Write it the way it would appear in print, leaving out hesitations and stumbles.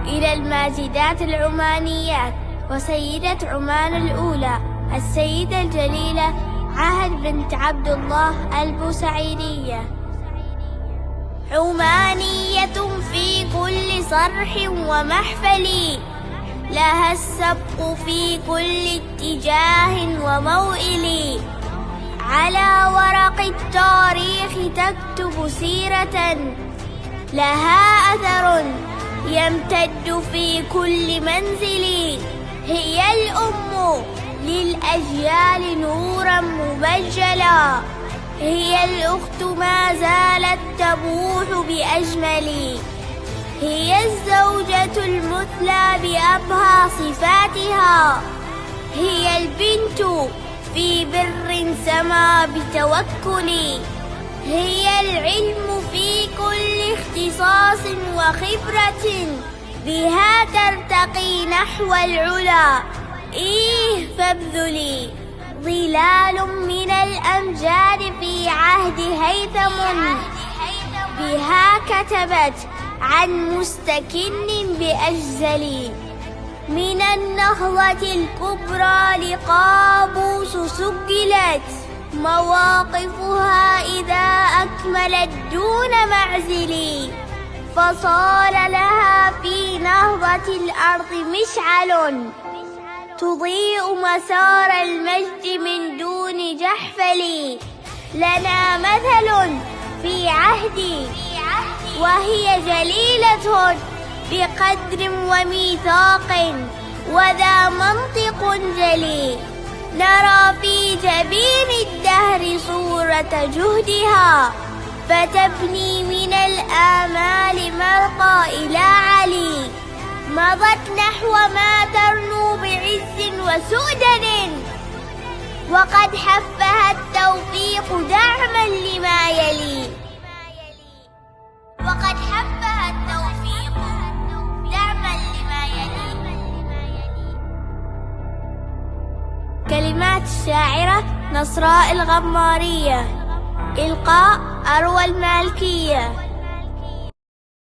إلى الماجدات العمانيات وسيدة عمان الأولى السيدة الجليلة عهد بنت عبد الله البوسعيدية. عمانية في كل صرح ومحفل، لها السبق في كل اتجاه وموئل، على ورق التاريخ تكتب سيرة لها أثر يمتد في كل منزل. هي الأم للأجيال نورا مبجلا، هي الأخت ما زالت تبوح بأجمل، هي الزوجة المثلى بأبهى صفاتها، هي البنت في بر سما بتوكل، هي العلم في كل اختصاص وخبرة، بها ترتقي نحو العلا. فابذلي ظلال من الأمجاد في عهد هيثم، بها كتبت عن مستكن بأجزل، من النهضة الكبرى لقابوس سجلت مواقفها إذا أكملت دون معزل، فصار لها في نهضة الأرض مشعل تضيء مسار المجد من دون جحفل. لنا مثل في عهدي وهي جليلة بقدر وميثاق وذا منطق جلي، نرى في جبين الدهر صورة جهدها، فتبني من الآمال مرقى إلى علي، مضت نحو ما ترنو بعز وسؤدد، وقد حفها التوفيق دعما لما يلي، وقد حفها التوفيق دعما لما يلي. كلمات الشاعرة نصراء الغمارية، إلقاء أروى المالكية.